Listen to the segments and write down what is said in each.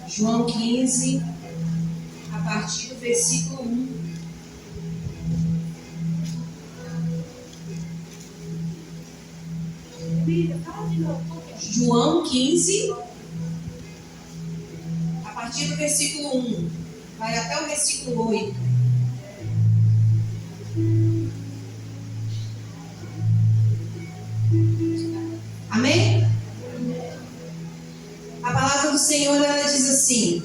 João 15, a partir do versículo 1. João 15, a partir do versículo 1, vai até o versículo 8. Amém? A palavra do Senhor, ela diz assim: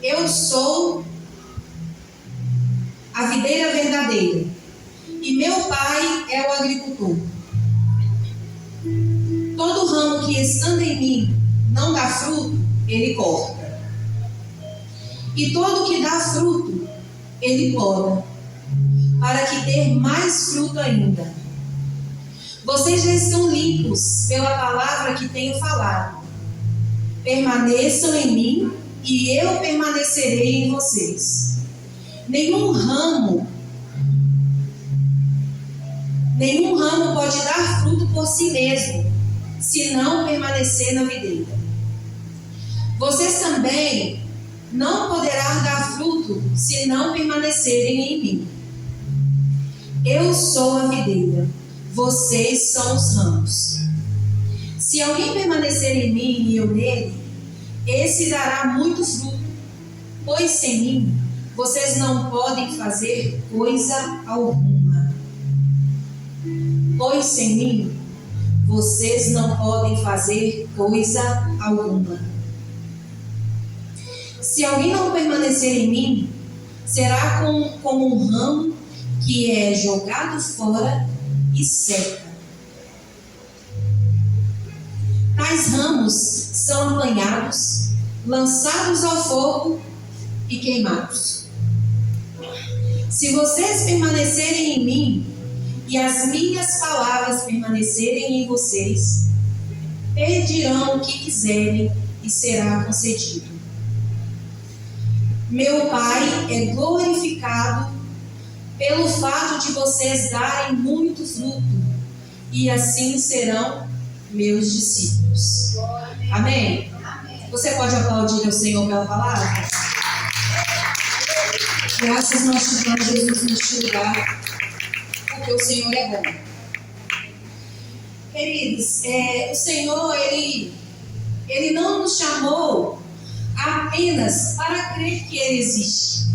eu sou a videira verdadeira e meu pai é o agricultor. Todo ramo que estando em mim não dá fruto, ele corta. E todo que dá fruto, ele poda, para que dê mais fruto ainda. Vocês já estão limpos pela palavra que tenho falado. Permaneçam em mim e eu permanecerei em vocês. Nenhum ramo pode dar fruto por si mesmo, se não permanecer na videira. Vocês também não poderão dar fruto se não permanecerem em mim. Eu sou a videira, vocês são os ramos. Se alguém permanecer em mim e eu nele, esse dará muito fruto, pois sem mim vocês não podem fazer coisa alguma. Pois sem mim vocês não podem fazer coisa alguma. Se alguém não permanecer em mim, será como um ramo que é jogado fora e seca. Tais ramos são apanhados, lançados ao fogo e queimados. Se vocês permanecerem em mim e as minhas palavras permanecerem em vocês, pedirão o que quiserem e será concedido. Meu Pai é glorificado pelo fato de vocês darem muito fruto, e assim serão meus discípulos. Amém? Você pode aplaudir ao Senhor pela palavra? Graças nós te damos, Jesus, neste lugar, porque o Senhor é bom. Queridos, o Senhor, Ele não nos chamou apenas para crer que Ele existe.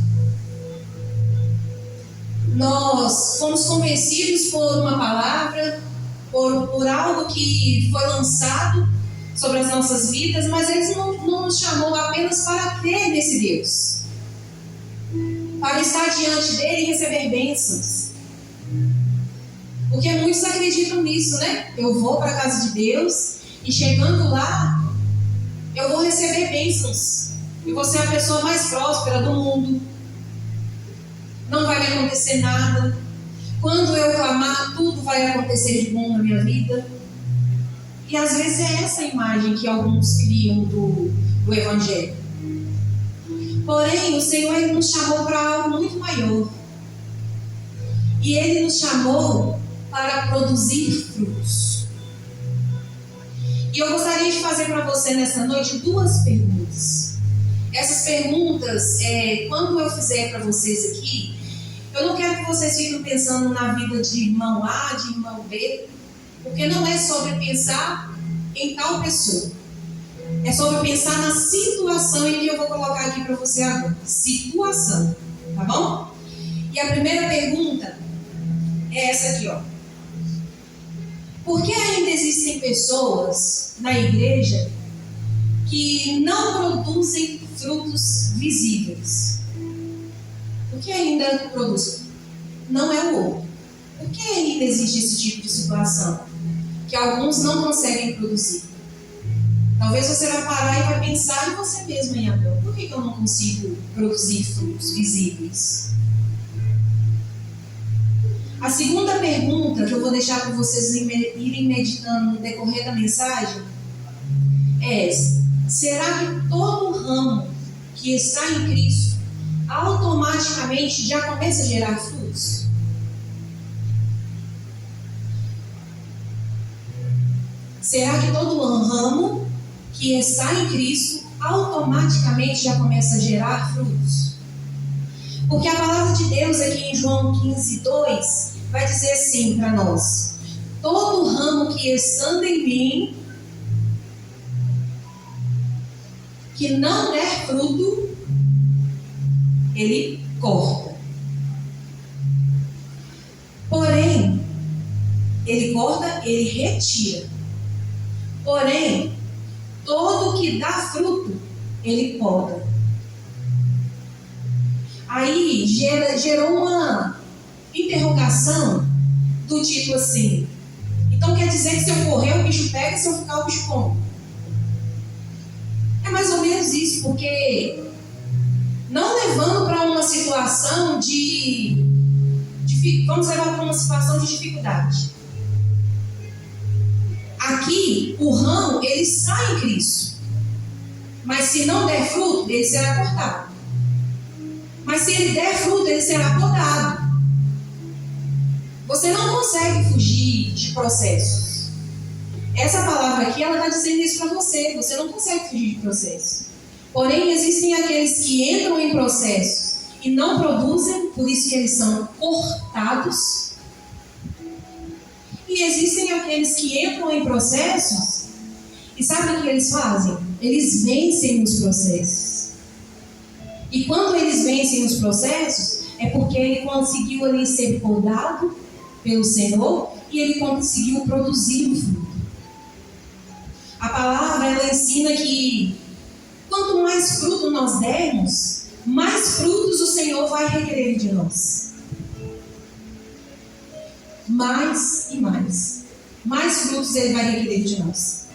Nós fomos convencidos por uma palavra, por algo que foi lançado sobre as nossas vidas, mas Ele não nos chamou apenas para crer nesse Deus, para estar diante dele e receber bênçãos. Porque muitos acreditam nisso, né? Eu vou para a casa de Deus e chegando lá, eu vou receber bênçãos. E vou ser a pessoa mais próspera do mundo. Não vai me acontecer nada. Quando eu clamar, tudo vai acontecer de bom na minha vida. E às vezes é essa a imagem que alguns criam do Evangelho. Porém, o Senhor, Ele nos chamou para algo muito maior. E Ele nos chamou para produzir frutos. E eu gostaria de fazer para você nessa noite 2 perguntas. Essas perguntas, quando eu fizer para vocês aqui, eu não quero que vocês fiquem pensando na vida de irmão A, de irmão B, porque não é sobre pensar em tal pessoa. É sobre pensar na situação em que eu vou colocar aqui para você agora. Situação, tá bom? E a primeira pergunta é essa aqui, ó. Por que ainda existem pessoas na igreja que não produzem frutos visíveis? Por que ainda produzem? Não é o outro. Por que ainda existe esse tipo de situação? Que alguns não conseguem produzir. Talvez você vai parar e vai pensar em você mesmo, em Abel. Por que eu não consigo produzir frutos visíveis? A segunda pergunta que eu vou deixar para vocês irem meditando no decorrer da mensagem é essa: será que todo ramo que está em Cristo automaticamente já começa a gerar frutos? Será que todo ramo que está em Cristo automaticamente já começa a gerar frutos? Porque a palavra de Deus aqui em João 15:2 vai dizer assim para nós: todo ramo que estando em mim, que não der fruto, ele corta. Porém, ele corta, ele retira. Porém, todo que dá fruto, ele poda. Aí gerou uma interrogação do tipo assim: então quer dizer que se eu correr o bicho pega, se eu ficar o bicho come? É mais ou menos isso, porque não levando para uma situação vamos levar para uma situação de dificuldade. Aqui, o ramo, ele está em Cristo. Mas se não der fruto, ele será cortado. Mas se ele der fruto, ele será podado. Você não consegue fugir de processos. Essa palavra aqui, ela está dizendo isso para você. Você não consegue fugir de processos. Porém, existem aqueles que entram em processos e não produzem, por isso que eles são cortados. E existem aqueles que entram em processos e sabem o que eles fazem? Eles vencem os processos. E quando eles vencem os processos, é porque ele conseguiu ali ser podado pelo Senhor e ele conseguiu produzir o fruto. A palavra, ela ensina que quanto mais fruto nós dermos, mais frutos o Senhor vai requerer de nós. Mais e mais. Mais frutos ele vai requerer de nós.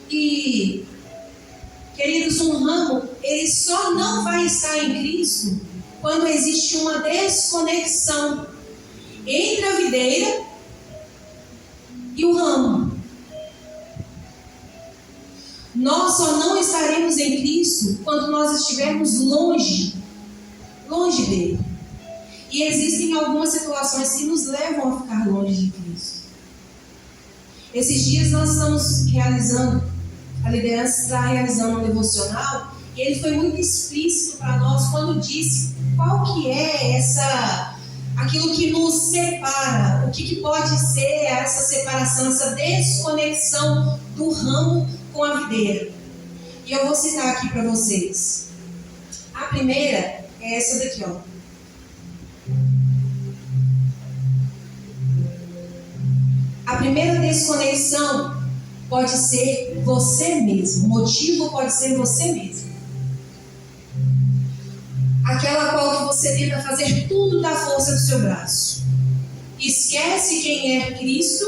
E, queridos, um ramo, ele só não vai estar em Cristo quando existe uma desconexão entre a videira e o ramo. Nós só não estaremos em Cristo quando nós estivermos longe dele. E existem algumas situações que nos levam a ficar longe de Cristo. Esses dias nós estamos realizando, a liderança está realizando um devocional, e ele foi muito explícito para nós quando disse qual que é aquilo que nos separa, o que pode ser essa separação, essa desconexão do ramo com a videira. E eu vou citar aqui para vocês. A primeira é essa daqui, ó. A primeira desconexão pode ser você mesmo. O motivo pode ser você mesmo. Aquela qual que você tenta fazer tudo da força do seu braço. Esquece quem é Cristo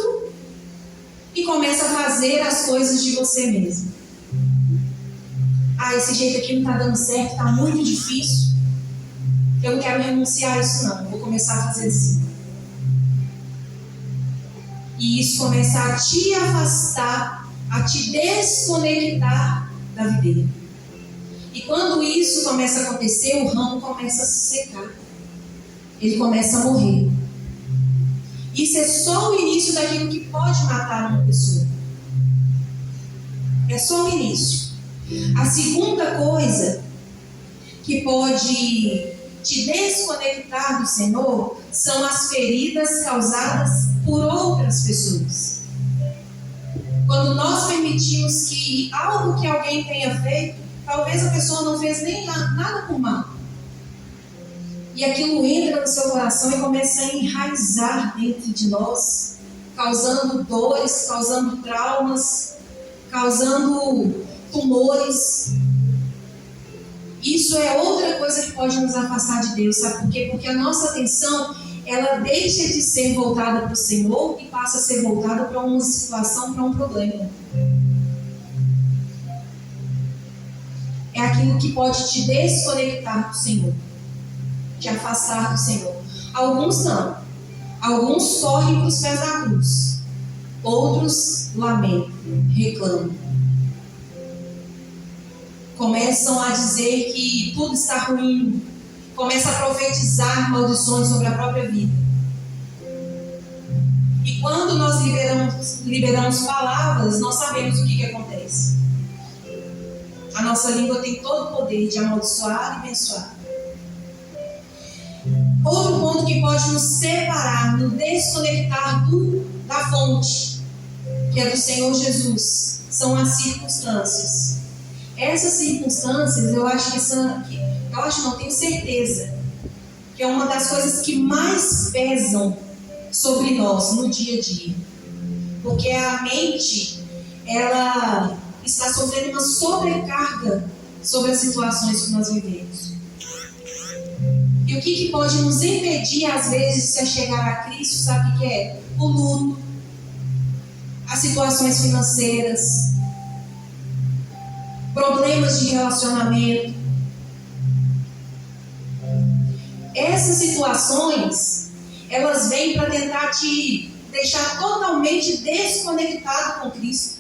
e começa a fazer as coisas de você mesmo. Ah, esse jeito aqui não está dando certo, está muito difícil. Eu não quero renunciar a isso não, eu vou começar a fazer assim. E isso começa a te afastar, a te desconectar da videira. E quando isso começa a acontecer, o ramo começa a se secar. Ele começa a morrer. Isso é só o início daquilo que pode matar uma pessoa. É só o início. A segunda coisa que pode te desconectar do Senhor são as feridas causadas por outras pessoas. Quando nós permitimos que algo que alguém tenha feito, talvez a pessoa não fez nem nada por mal, e aquilo entra no seu coração e começa a enraizar dentro de nós, causando dores, causando traumas, causando tumores. Isso é outra coisa que pode nos afastar de Deus, sabe por quê? Porque a nossa atenção, ela deixa de ser voltada para o Senhor e passa a ser voltada para uma situação, para um problema. É aquilo que pode te desconectar do Senhor, te afastar do Senhor. Alguns não. Alguns correm para os pés da cruz. Outros lamentam, reclamam. Começam a dizer que tudo está ruim. Começam a profetizar maldições sobre a própria vida. E quando nós liberamos palavras, nós sabemos o que acontece. A nossa língua tem todo o poder de amaldiçoar e abençoar. Outro ponto que pode nos separar, nos desconectar da fonte, que é do Senhor Jesus, são as circunstâncias. Essas circunstâncias, tenho certeza, que é uma das coisas que mais pesam sobre nós no dia a dia. Porque a mente, ela está sofrendo uma sobrecarga sobre as situações que nós vivemos. E o que pode nos impedir, às vezes, de se chegar a Cristo, sabe o que é? O luto, as situações financeiras, problemas de relacionamento. Essas situações, elas vêm para tentar te deixar totalmente desconectado com Cristo.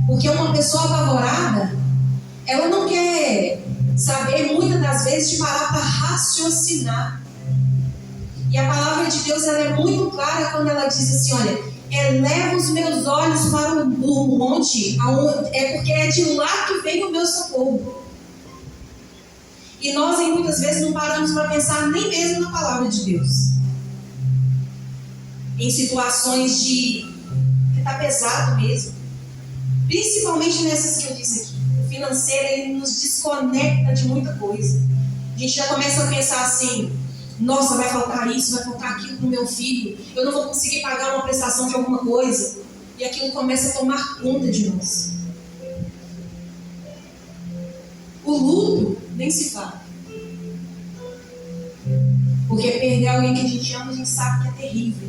Porque uma pessoa apavorada, ela não quer saber, muitas das vezes, de parar para raciocinar. E a palavra de Deus, ela é muito clara quando ela diz assim, olha, eleva os meus olhos para o monte, porque é de lá que vem o meu socorro. E nós, muitas vezes, não paramos para pensar nem mesmo na palavra de Deus. Em situações que está pesado mesmo. Principalmente nessas que eu disse aqui. O financeiro, ele nos desconecta de muita coisa. A gente já começa a pensar assim, nossa, vai faltar isso, vai faltar aquilo para o meu filho. Eu não vou conseguir pagar uma prestação de alguma coisa. E aquilo começa a tomar conta de nós. O luto nem se fala. Porque perder alguém que a gente ama, a gente sabe que é terrível.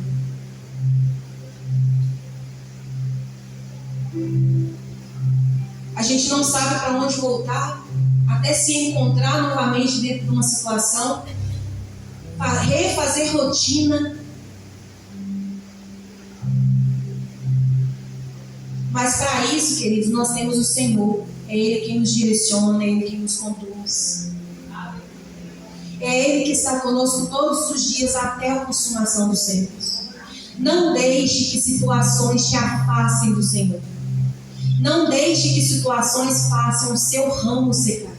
A gente não sabe para onde voltar, até se encontrar novamente dentro de uma situação, para refazer rotina. Mas para isso, queridos, nós temos o Senhor. É Ele quem nos direciona, é Ele quem nos conduz. É Ele que está conosco todos os dias até a consumação dos séculos. Não deixe que situações te afastem do Senhor. Não deixe que situações façam o seu ramo secar.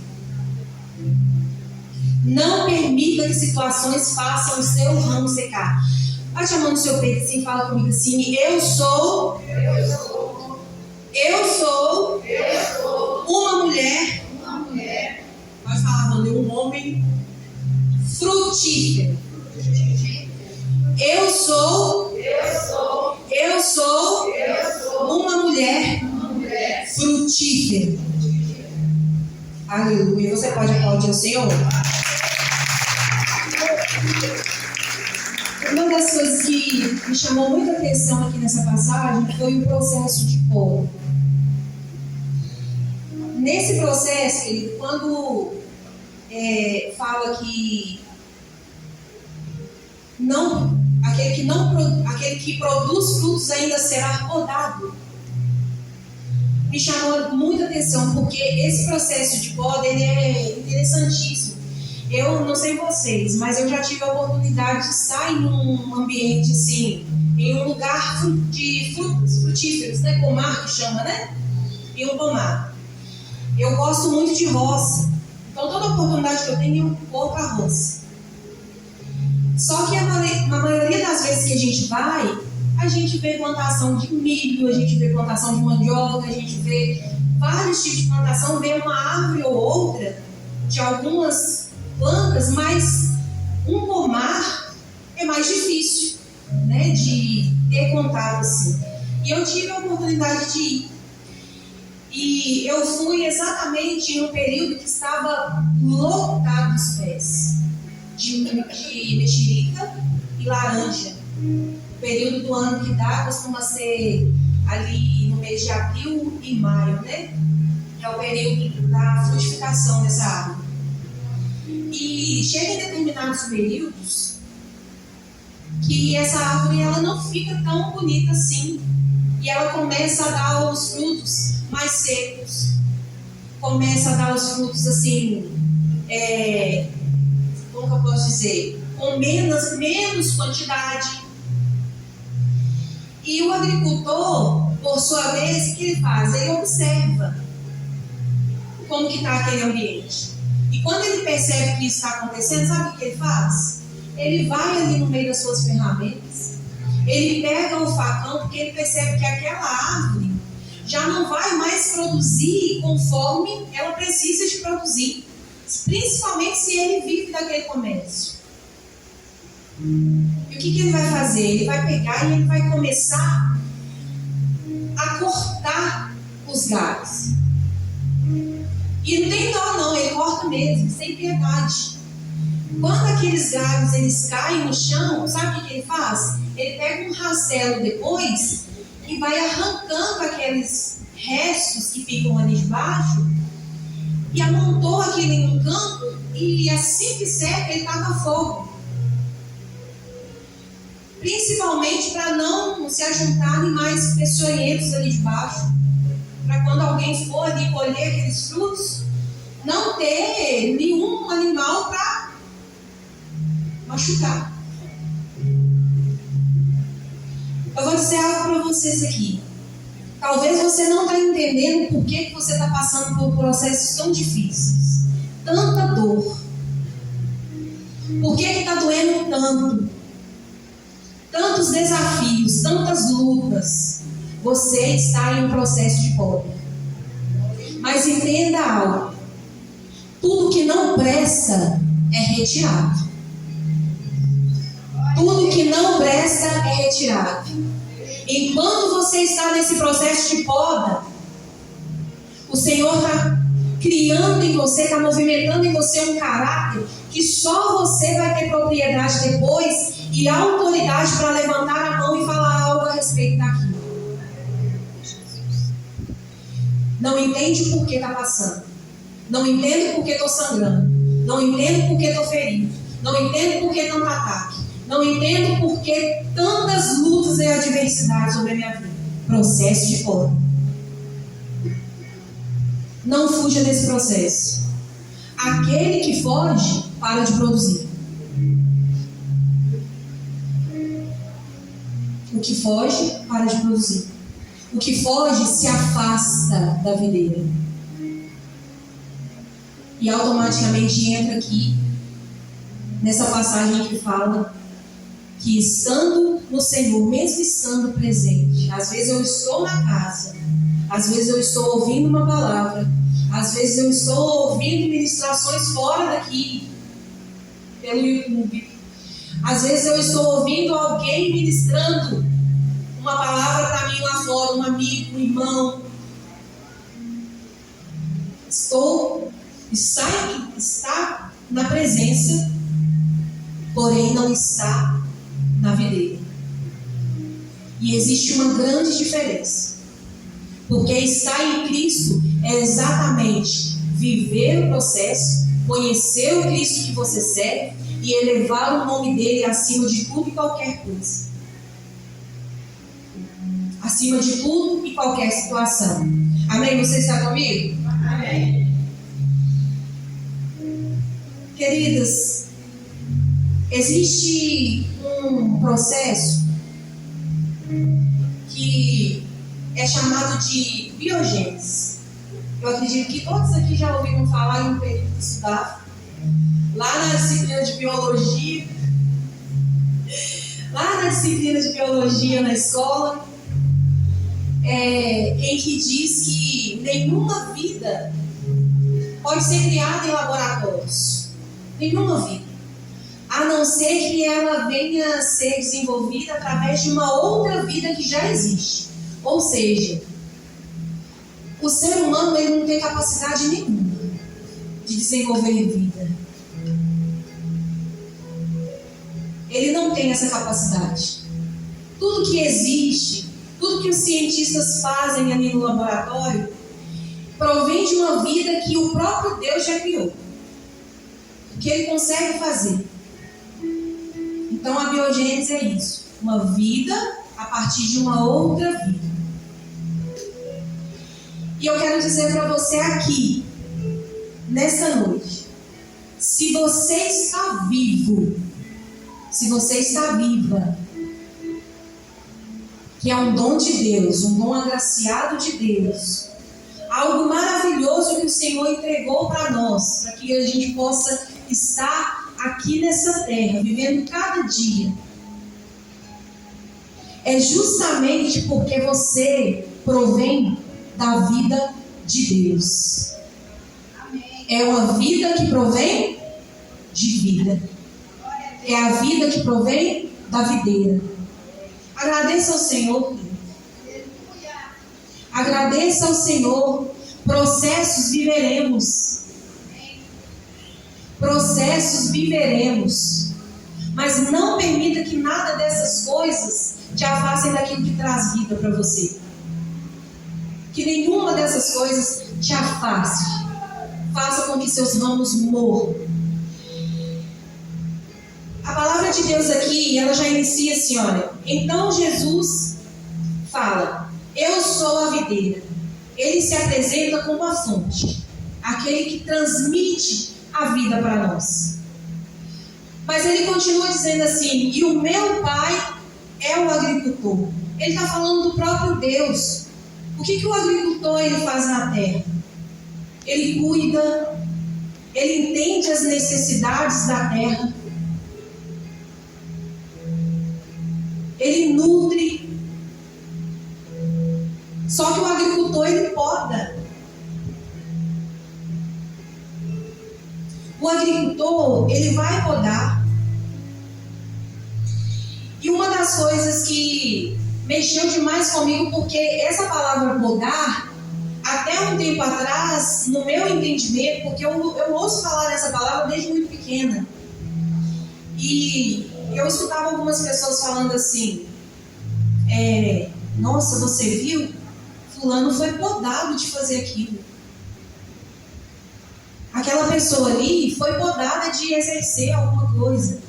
Não permita que situações façam o seu ramo secar. Bate a mão no seu peito assim, fala comigo assim, eu sou uma mulher. Pode falar, mano, um homem frutífero. Eu sou uma mulher frutífera. Aleluia. Você pode aplaudir ao Senhor? Uma das coisas que me chamou muita atenção aqui nessa passagem foi o processo de poda. Nesse processo, querido, quando fala que aquele que produz frutos ainda será podado, me chamou muita atenção, porque esse processo de poda, ele é interessantíssimo. Eu não sei vocês, mas eu já tive a oportunidade de estar em um ambiente assim, em um lugar de frutos frutíferos, né? Pomar que chama, né? Em um pomar. Eu gosto muito de roça, então toda oportunidade que eu tenho, eu vou para a roça. Só que na maioria das vezes que a gente vai, a gente vê plantação de milho, a gente vê plantação de mandioca, a gente vê vários tipos de plantação, vê uma árvore ou outra de algumas plantas, mas um pomar é mais difícil, né, de ter contato assim. E eu tive a oportunidade de ir. E eu fui exatamente em um período que estava lotado os pés de mexerica e laranja. O período do ano que dá costuma ser ali no mês de abril e maio, né? É o período da frutificação dessa árvore. E chega em determinados períodos que essa árvore ela não fica tão bonita assim. E ela começa a dar os frutos mais secos. Começa a dar os frutos assim, como que eu posso dizer? Com menos quantidade. E o agricultor, por sua vez, o que ele faz? Ele observa. como que está aquele ambiente. E quando ele percebe que isso está acontecendo, sabe o que ele faz? Ele vai ali no meio das suas ferramentas, ele pega o facão, porque ele percebe que aquela árvore já não vai mais produzir conforme ela precisa de produzir, principalmente se ele vive daquele comércio. E o que ele vai fazer? Ele vai pegar e ele vai começar a cortar os galhos. E não tem dó não, ele corta mesmo, sem piedade. Quando aqueles galhos eles caem no chão, sabe o que ele faz? Ele pega um rastelo depois e vai arrancando aqueles restos que ficam ali de baixo e amontoa aquilo em um canto e assim que seca ele taca fogo. Principalmente para não se ajuntar animais peçonhentos ali de baixo. Para quando alguém for ali colher aqueles frutos, não ter nenhum animal para machucar. Eu vou dizer algo para vocês aqui. Talvez você não está entendendo por que você está passando por processos tão difíceis. Tanta dor. Por que está doendo tanto? Tantos desafios, tantas lutas. Você está em um processo de poda. Mas entenda algo. Tudo que não presta é retirado. Tudo que não presta é retirado. Enquanto você está nesse processo de poda, o Senhor está criando em você, está movimentando em você um caráter que só você vai ter propriedade depois e autoridade para levantar a mão e falar algo a respeito daquilo. Não entende por que está passando. Não entendo por que estou sangrando. Não entendo por que estou ferido. Não entendo por que tanto ataque. Não entendo por que tantas lutas e adversidades sobre a minha vida. Processo de poda. Não fuja desse processo. Aquele que foge, para de produzir. O que foge, para de produzir. O que foge, se afasta da videira. E automaticamente entra aqui, nessa passagem que fala que estando no Senhor, mesmo estando presente, às vezes eu estou na casa, às vezes eu estou ouvindo uma palavra, às vezes eu estou ouvindo ministrações fora daqui, pelo YouTube, às vezes eu estou ouvindo alguém ministrando uma palavra para mim lá fora, um amigo, um irmão. Está na presença, porém não está na videira. E existe uma grande diferença. Porque estar em Cristo é exatamente viver o processo, conhecer o Cristo que você serve e elevar o nome dele acima de tudo e qualquer coisa. Acima de tudo e qualquer situação. Amém? Você está comigo? Amém. Queridas, existe um processo que é chamado de biogênese. Eu acredito que todos aqui já ouviram falar em um período de estudar. Lá na disciplina de biologia na escola, em que diz que nenhuma vida pode ser criada em laboratórios. Nenhuma vida. A não ser que ela venha a ser desenvolvida através de uma outra vida que já existe. Ou seja, o ser humano ele não tem capacidade nenhuma de desenvolver vida. Ele não tem essa capacidade. Tudo que existe, tudo que os cientistas fazem ali no laboratório, provém de uma vida que o próprio Deus já criou. Que ele consegue fazer. Então a biogênese é isso. Uma vida a partir de uma outra vida. E eu quero dizer para você aqui, nessa noite, se você está vivo, se você está viva, que é um dom de Deus, um dom agraciado de Deus, algo maravilhoso que o Senhor entregou para nós, para que a gente possa estar aqui nessa terra, vivendo cada dia. É justamente porque você provém da vida de Deus. É uma vida que provém de vida. É a vida que provém da videira. Agradeça ao Senhor. Agradeça ao Senhor. Processos viveremos. Processos viveremos. Mas não permita que nada dessas coisas te afastem daquilo que traz vida para você. Que nenhuma dessas coisas te afaste. Faça com que seus ramos morram. A palavra de Deus aqui, ela já inicia assim, olha. Então Jesus fala: eu sou a videira. Ele se apresenta como a fonte, aquele que transmite a vida para nós. Mas ele continua dizendo assim: e o meu pai é o agricultor. Ele está falando do próprio Deus. O que o agricultor ele faz na terra? Ele cuida, ele entende as necessidades da terra, ele nutre. Só que o agricultor ele poda. O agricultor ele vai podar. E uma das coisas que mexeu demais comigo, porque essa palavra podar, até um tempo atrás, no meu entendimento, porque eu ouço falar dessa palavra desde muito pequena, e eu escutava algumas pessoas falando assim: nossa, você viu? Fulano foi podado de fazer aquilo. Aquela pessoa ali foi podada de exercer alguma coisa.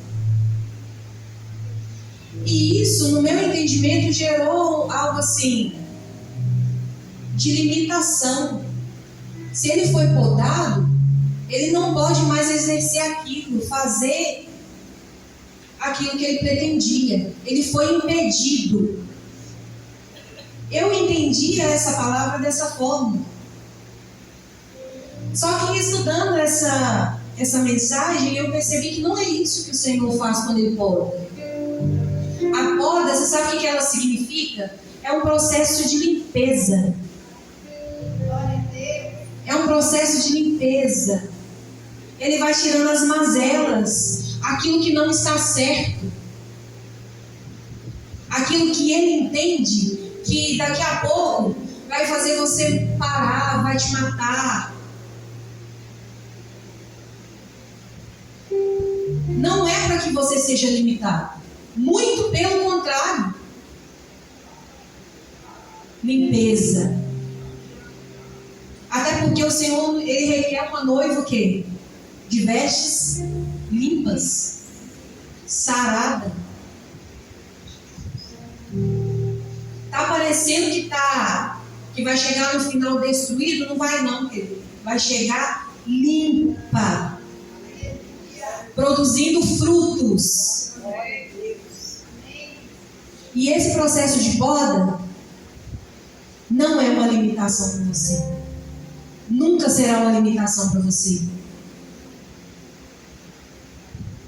E isso, no meu entendimento, gerou algo assim, de limitação. Se ele foi podado, ele não pode mais exercer aquilo, fazer aquilo que ele pretendia. Ele foi impedido. Eu entendia essa palavra dessa forma. Só que estudando essa mensagem, eu percebi que não é isso que o Senhor faz quando Ele poda. A poda, você sabe o que ela significa? É um processo de limpeza. É um processo de limpeza. Ele vai tirando as mazelas, aquilo que não está certo, aquilo que Ele entende que daqui a pouco vai fazer você parar, vai te matar. Não é para que você seja limitado. Muito pelo contrário. Limpeza. Até porque o Senhor, Ele requer uma noiva o quê? De vestes limpas, sarada. Tá parecendo que vai chegar no final destruído? Não vai não, querido. Vai chegar limpa, produzindo frutos. E esse processo de poda não é uma limitação para você. Nunca será uma limitação para você.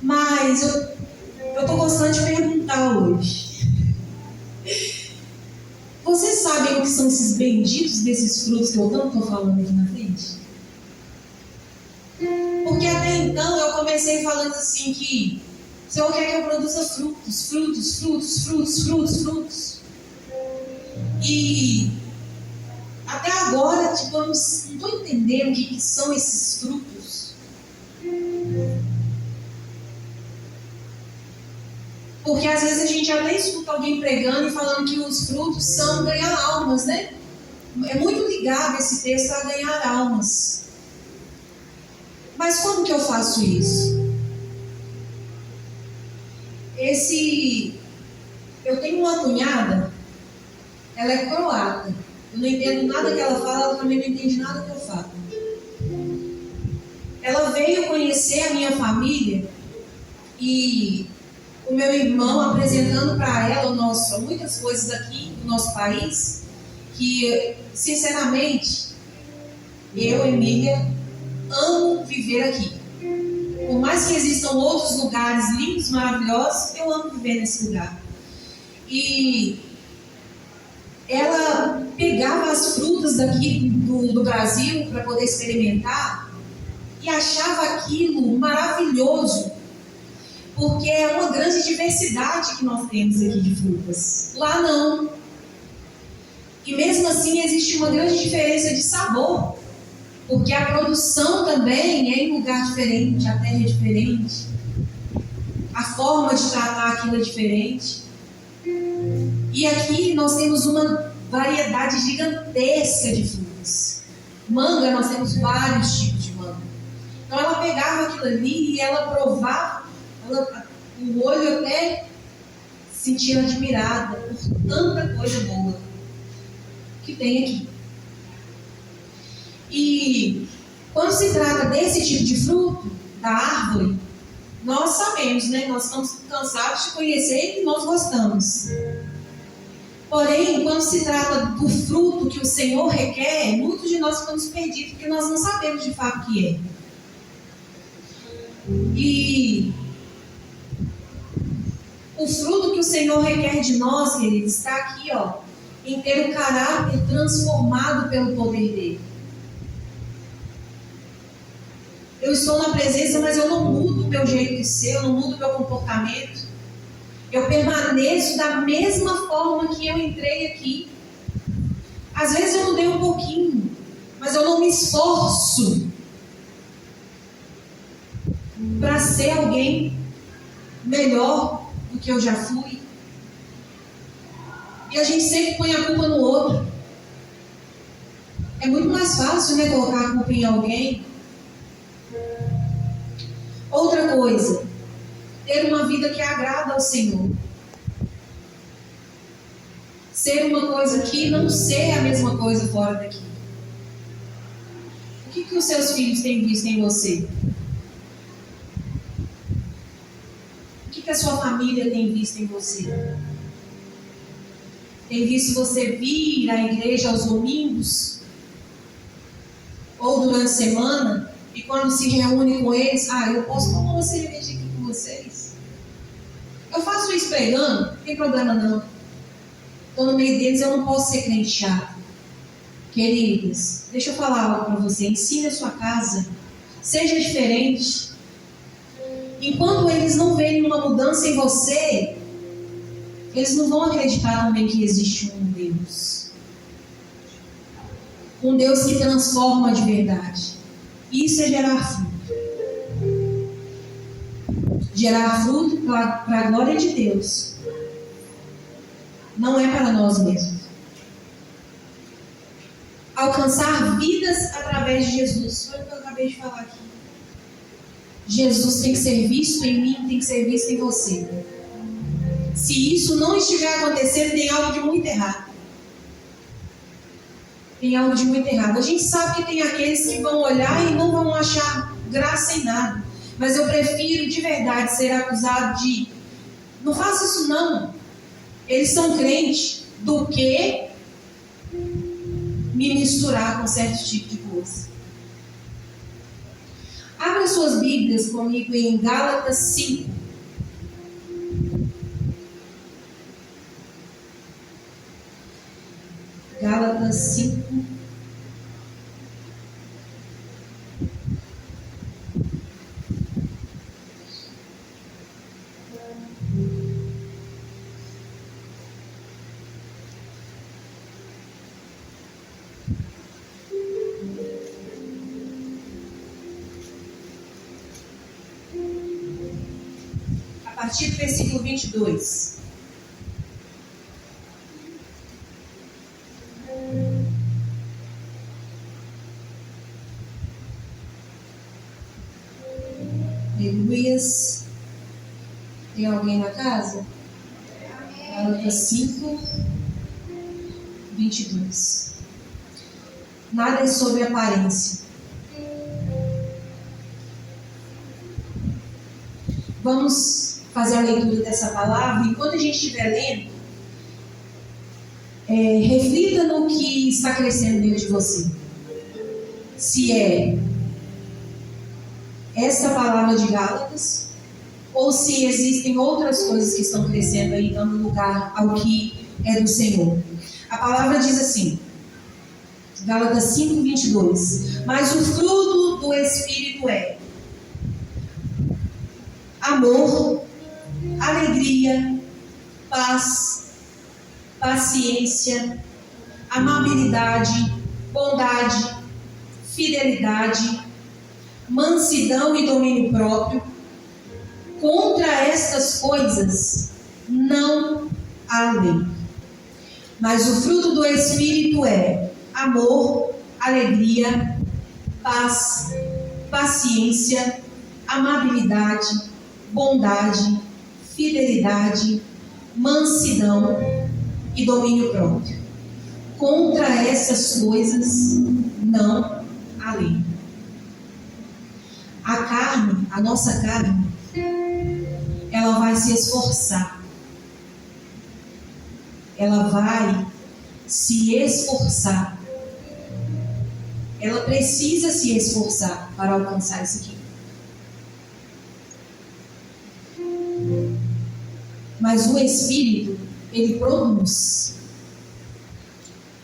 Mas eu estou gostando de perguntar hoje. Vocês sabem o que são esses benditos desses frutos que eu tanto estou falando aqui na frente? Porque até então eu comecei falando assim que o Senhor quer que eu produza frutos. E até agora, eu não estou entendendo o que são esses frutos. Porque às vezes a gente até escuta alguém pregando e falando que os frutos são ganhar almas, né? É muito ligado esse texto a ganhar almas. Mas como que eu faço isso? Eu tenho uma cunhada, ela é croata. Eu não entendo nada que ela fala, ela também não entende nada que eu falo. Ela veio conhecer a minha família e o meu irmão apresentando para ela muitas coisas aqui do nosso país que, sinceramente, Eu, Emília, amo viver aqui. Por mais que existam outros lugares lindos, maravilhosos, eu amo viver nesse lugar. E ela pegava as frutas daqui do Brasil para poder experimentar e achava aquilo maravilhoso, porque é uma grande diversidade que nós temos aqui de frutas. Lá não. E mesmo assim existe uma grande diferença de sabor, porque a produção também é em lugar diferente, a terra é diferente, a forma de tratar aquilo é diferente. E aqui nós temos uma variedade gigantesca de frutas. Manga, nós temos vários tipos de manga. Então ela pegava aquilo ali e ela provava, o olho até se sentia admirada por tanta coisa boa que tem aqui. E quando se trata desse tipo de fruto, da árvore, nós sabemos, né? Nós estamos cansados de conhecer e nós gostamos. Porém, quando se trata do fruto que o Senhor requer, muitos de nós ficamos perdidos, porque nós não sabemos de fato o que é. E o fruto que o Senhor requer de nós, queridos, está aqui, ó, em ter o caráter transformado pelo poder dele. Eu estou na presença, mas eu não mudo o meu jeito de ser, eu não mudo o meu comportamento. Eu permaneço da mesma forma que eu entrei aqui. Às vezes eu mudei um pouquinho, mas eu não me esforço para ser alguém melhor do que eu já fui. E a gente sempre põe a culpa no outro. É muito mais fácil, né, colocar a culpa em alguém. Outra coisa, ter uma vida que agrada ao Senhor. Ser uma coisa aqui, não ser a mesma coisa fora daqui. O que os seus filhos têm visto em você? O que a sua família tem visto em você? Tem visto você vir à igreja aos domingos? Ou durante a semana? E quando se reúne com eles, eu posso tomar uma cerveja aqui com vocês? Eu faço isso pregando, não tem problema não. Estou no meio deles, eu não posso ser crente chato. Queridos, deixa eu falar algo para você. Ensine a sua casa, seja diferente. Enquanto eles não verem uma mudança em você, eles não vão acreditar também que existe um Deus. Um Deus que transforma de verdade. Isso é gerar fruto. Gerar fruto para a glória de Deus. Não é para nós mesmos. Alcançar vidas através de Jesus. Foi o que eu acabei de falar aqui. Jesus tem que ser visto em mim, tem que ser visto em você. Se isso não estiver acontecendo, tem algo de muito errado. Tem algo de muito errado. A gente sabe que tem aqueles que vão olhar e não vão achar graça em nada. Mas eu prefiro de verdade ser acusado de não faça isso não. Eles são crentes, do que me misturar com certo tipo de coisa. Abra suas Bíblias comigo em Gálatas 5. Gálatas 5. A partir do versículo 22. Aleluias. Tem alguém na casa? Gálatas 5, 22. Nada é sobre aparência. Vamos fazer a leitura dessa palavra. Enquanto a gente estiver lendo, reflita no que está crescendo dentro de você. se é essa palavra de Gálatas, ou se existem outras coisas que estão crescendo aí, dando lugar ao que é do Senhor. A palavra diz assim, Gálatas 5:22, mas o fruto do Espírito é amor, alegria, paz, paciência, amabilidade, bondade, fidelidade, mansidão e domínio próprio. Contra estas coisas não há lei. Mas o fruto do Espírito é amor, alegria, paz, paciência, amabilidade, bondade, fidelidade, mansidão e domínio próprio. Contra essas coisas não há lei. A carne, a nossa carne, ela vai se esforçar. Ela vai se esforçar. Ela precisa se esforçar para alcançar isso aqui. Mas o Espírito, ele produz.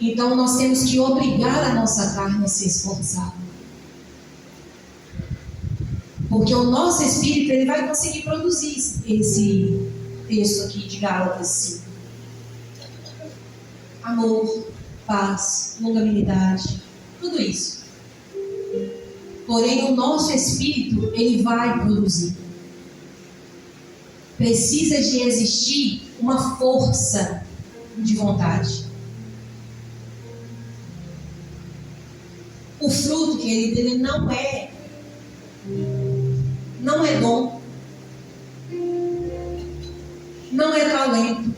Então nós temos que obrigar a nossa carne a se esforçar. Porque o nosso Espírito, ele vai conseguir produzir esse texto aqui de Gálatas 5. Amor, paz, longanimidade, tudo isso. Porém, o nosso Espírito, ele vai produzir. Precisa de existir uma força de vontade. O fruto, querido, ele não é dom, não é talento.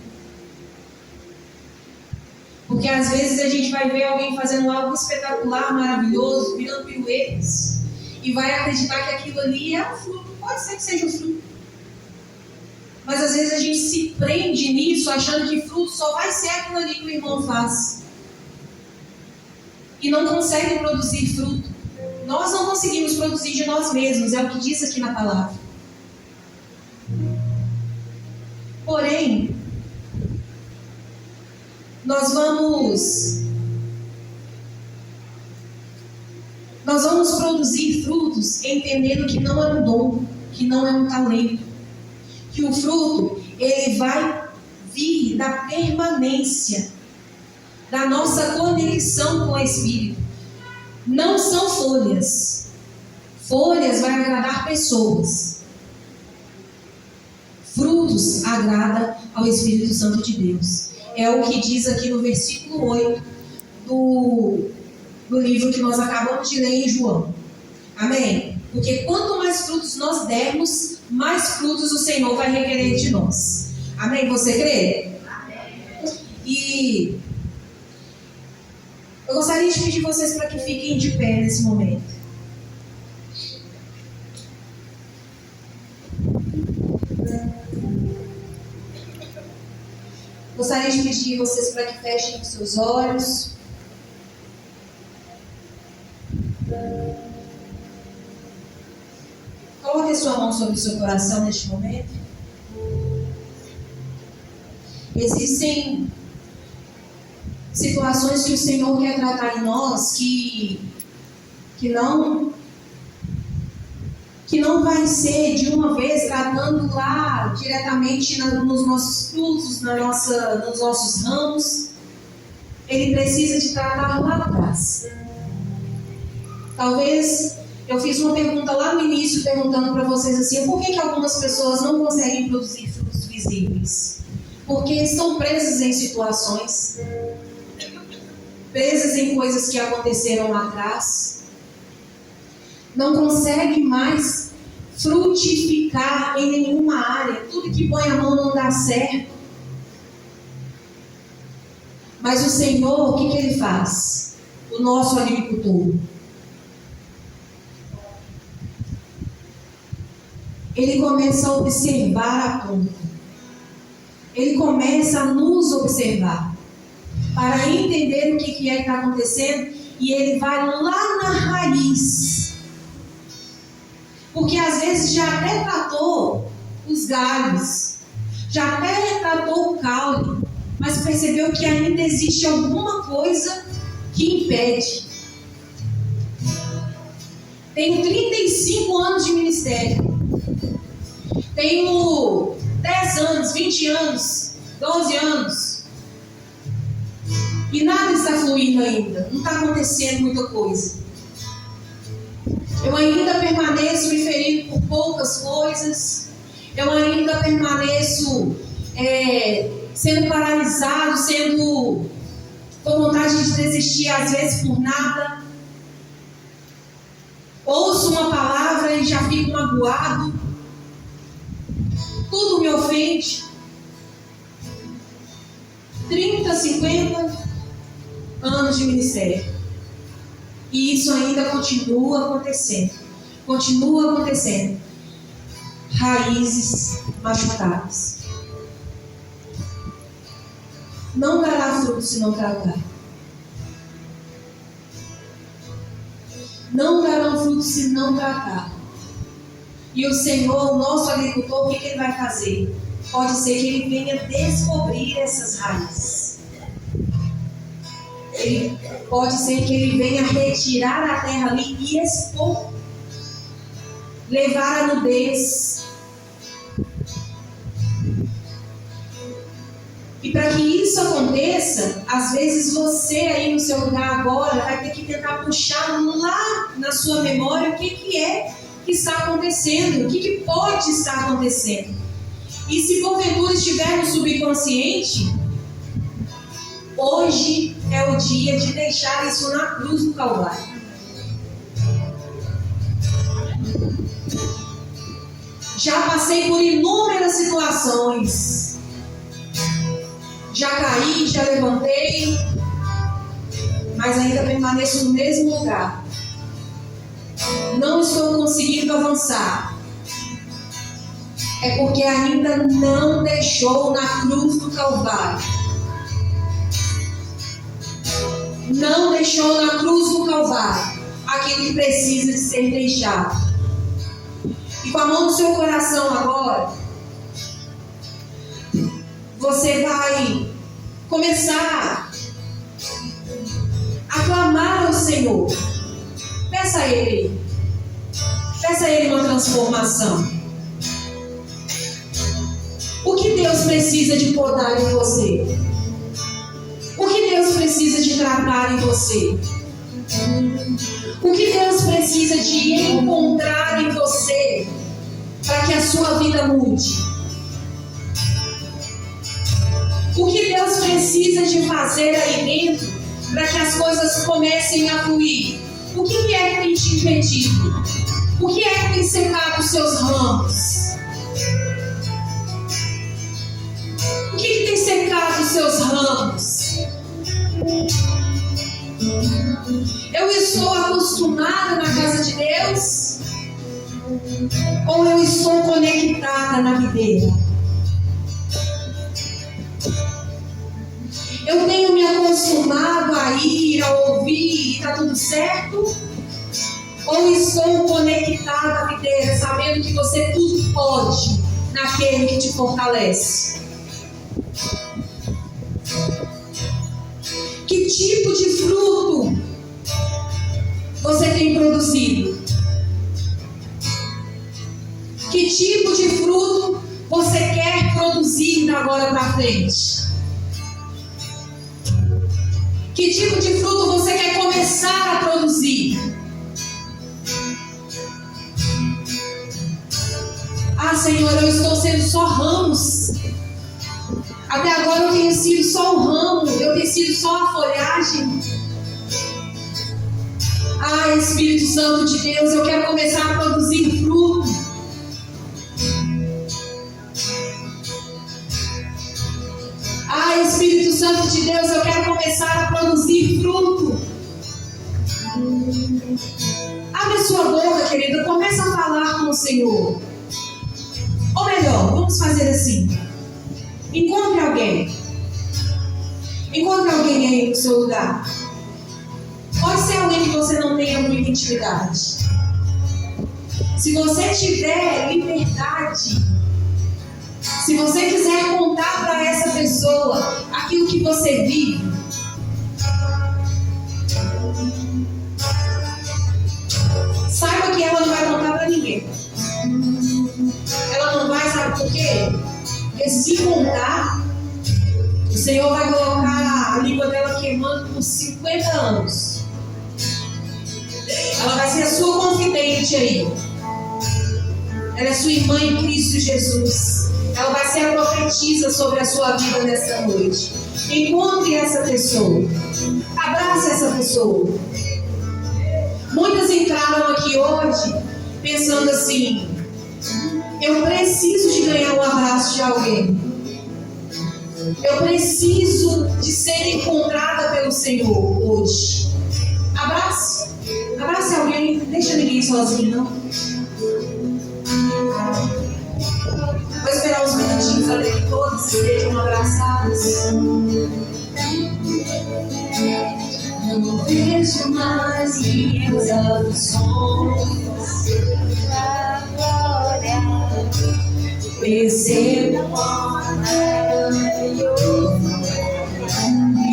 Porque às vezes a gente vai ver alguém fazendo algo espetacular, maravilhoso, virando piruetas, e vai acreditar que aquilo ali é um fruto. Pode ser que seja um fruto. Mas às vezes a gente se prende nisso, achando que fruto só vai ser aquilo ali que o irmão faz. E não consegue produzir fruto. Nós não conseguimos produzir de nós mesmos, é o que diz aqui na palavra. Porém, nós vamos produzir frutos entendendo que não é um dom, que não é um talento. Que o fruto, ele vai vir da permanência, da nossa conexão com o Espírito. Não são folhas. Folhas vai agradar pessoas. Frutos agrada ao Espírito Santo de Deus. É o que diz aqui no versículo 8 do livro que nós acabamos de ler em João. Amém? Porque quanto mais frutos nós dermos, mais frutos o Senhor vai requerer de nós. Amém? Você crê? Amém. E eu gostaria de pedir vocês para que fiquem de pé nesse momento. Gostaria de pedir vocês para que fechem os seus olhos. Coloque a sua mão sobre o seu coração neste momento. Existem situações que o Senhor quer tratar em nós que não vai ser de uma vez tratando lá diretamente nos nossos frutos, nos nossos ramos. Ele precisa de tratar lá atrás. Talvez eu fiz uma pergunta lá no início, perguntando para vocês assim, por que algumas pessoas não conseguem produzir frutos visíveis? Porque estão presas em situações, presas em coisas que aconteceram lá atrás, não conseguem mais frutificar em nenhuma área, tudo que põe a mão não dá certo. Mas o Senhor, o que Ele faz? O nosso agricultor, Ele começa a observar a planta. Ele começa a nos observar para entender o que é que está acontecendo e ele vai lá na raiz. Porque às vezes já até tratou os galhos, já até tratou o caule, mas percebeu que ainda existe alguma coisa que impede. Tenho 35 anos de ministério. Tenho 10 anos, 20 anos, 12 anos. E nada está fluindo ainda. Não está acontecendo muita coisa. Eu ainda permaneço me ferindo por poucas coisas. Eu ainda permaneço sendo paralisado, sendo com vontade de desistir às vezes por nada. Ouço uma palavra e já fico magoado. Tudo me ofende. 30, 50 anos de ministério. E isso ainda continua acontecendo. Continua acontecendo. Raízes machucadas. Não dará fruto se não tratar. Não darão fruto se não tratar. E o Senhor, o nosso agricultor, o que ele vai fazer? Pode ser que ele venha descobrir essas raízes. Pode ser que ele venha retirar a terra ali e expor. Levar a nudez. E para que isso aconteça, às vezes você aí no seu lugar agora vai ter que tentar puxar lá na sua memória o que é que está acontecendo, o que pode estar acontecendo. E se porventura estiver no subconsciente, hoje é o dia de deixar isso na cruz do Calvário. Já passei por inúmeras situações. Já caí, já levantei, mas ainda permaneço no mesmo lugar. Não estou conseguindo avançar. É porque ainda não deixou na cruz do Calvário. Não deixou na cruz do Calvário aquilo que precisa de ser deixado. E com a mão no seu coração agora, você vai começar a clamar ao Senhor. Peça a Ele. Peça a Ele uma transformação. O que Deus precisa de podar em você? O que Deus precisa de tratar em você? O que Deus precisa de encontrar em você para que a sua vida mude? O que Deus precisa de fazer aí dentro para que as coisas comecem a fluir? O que é que tem te impedido? O que é que tem secado os seus ramos? O que tem secado os seus ramos? Eu estou acostumada na casa de Deus? Ou eu estou conectada na videira? Eu tenho me acostumado a ir, a ouvir e está tudo certo? Ou estou conectada à videira, sabendo que você tudo pode naquele que te fortalece? Que tipo de fruto você tem produzido? Que tipo de fruto você quer produzir da agora para frente? Que tipo de fruto você quer começar a produzir? Ah, Senhor, eu estou sendo só ramos. Até agora eu tenho sido só o ramo, eu tenho sido só a folhagem. Ah, Espírito Santo de Deus, eu quero começar a produzir fruto. Ah, Espírito Santo de Deus, eu quero começar a produzir fruto. Abre a sua boca, querido, começa a falar com o Senhor. Ou melhor, vamos fazer assim. Encontre alguém. Encontre alguém aí no seu lugar. Pode ser você não tenha muita intimidade. Se você tiver liberdade, se você quiser contar para essa pessoa aquilo que você vive, saiba que ela não vai contar para ninguém. Ela não vai, sabe por quê? Porque se contar, o Senhor vai colocar a língua dela queimando por 50 anos. Ela vai ser a sua confidente aí. Ela é sua irmã em Cristo Jesus. Ela vai ser a profetisa sobre a sua vida nesta noite. Encontre essa pessoa. Abrace essa pessoa. Muitas entraram aqui hoje pensando assim: eu preciso de ganhar um abraço de alguém. Eu preciso de ser encontrada pelo Senhor hoje. Abrace. Abrace alguém. Não deixa ninguém sozinho, não. Vou esperar uns minutinhos até que todos estejam abraçados. Não vejo mais minhas aflições. Agora percebo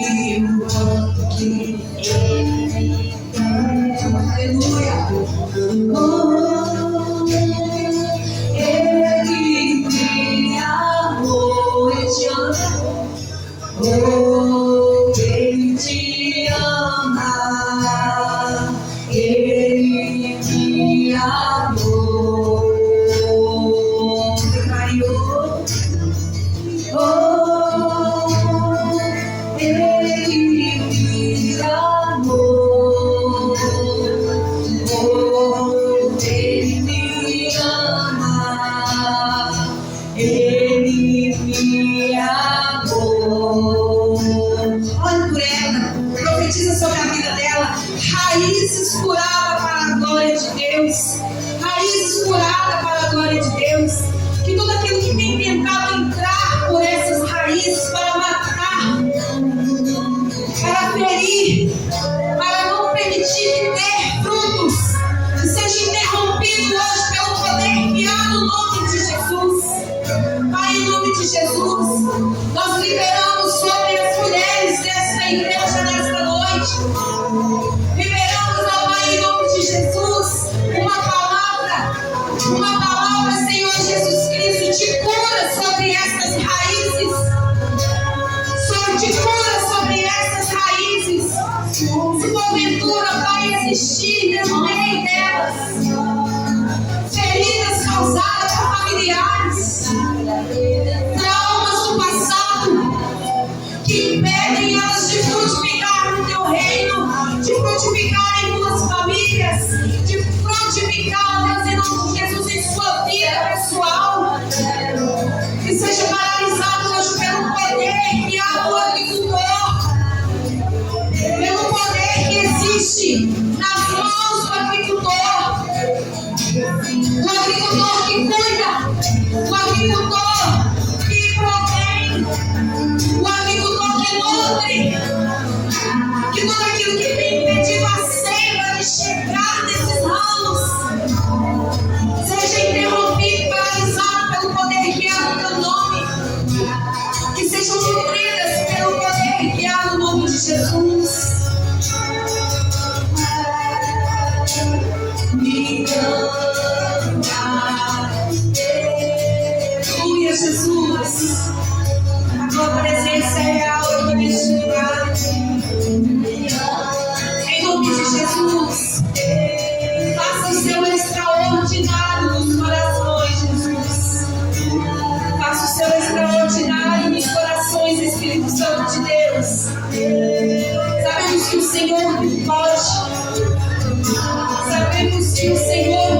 e o quanto que ele quer. Aleluia. Ele me amou e te amou. Ele te ama. Ele me amou. Declarou. Ele me amou. Ele me ama. Ele me amou. Olha por ela, profetiza sobre a vida dela. Raízes curadas para a glória de Deus. Raízes curadas para a glória de Deus. Que tudo aquilo que tem tentado entrar por essas raízes para matar, para ferir, para não permitir que dê frutos, que seja interrompido hoje pelo poder que há no nome de Jesus. Pai, em nome de Jesus, nós liberamos sobre as mulheres desta igreja nesta noite. Liberamos, ó Pai, em nome de Jesus, uma palavra, Senhor Jesus Cristo, de cura sobre estas raízes. De cura sobre estas raízes. Se porventura vai existir no meio delas feridas causadas por familiares, traumas do passado, que impedem elas de frutificar no teu reino, de frutificar em tuas famílias, de frutificar, Deus, em nome de Jesus, em sua vida pessoal, que seja paralisado hoje pelo poder que há no agricultor, pelo poder que existe nas mãos do agricultor. O agricultor que cuida, o agricultor que provém, o agricultor que nutre, que tudo aquilo que tem impedido a seiva de chegar nesses ramos seja interrompido, paralisado pelo poder que há no teu nome, que sejam nutridas pelo poder que há no nome de Jesus. Me aleluia, Jesus. A tua presença é real aqui neste lugar. Em nome de Jesus, faça o seu extraordinário nos corações, Jesus. Faça o seu extraordinário nos corações, Espírito Santo de Deus. Sabemos que o Senhor pode. Sabemos que o Senhor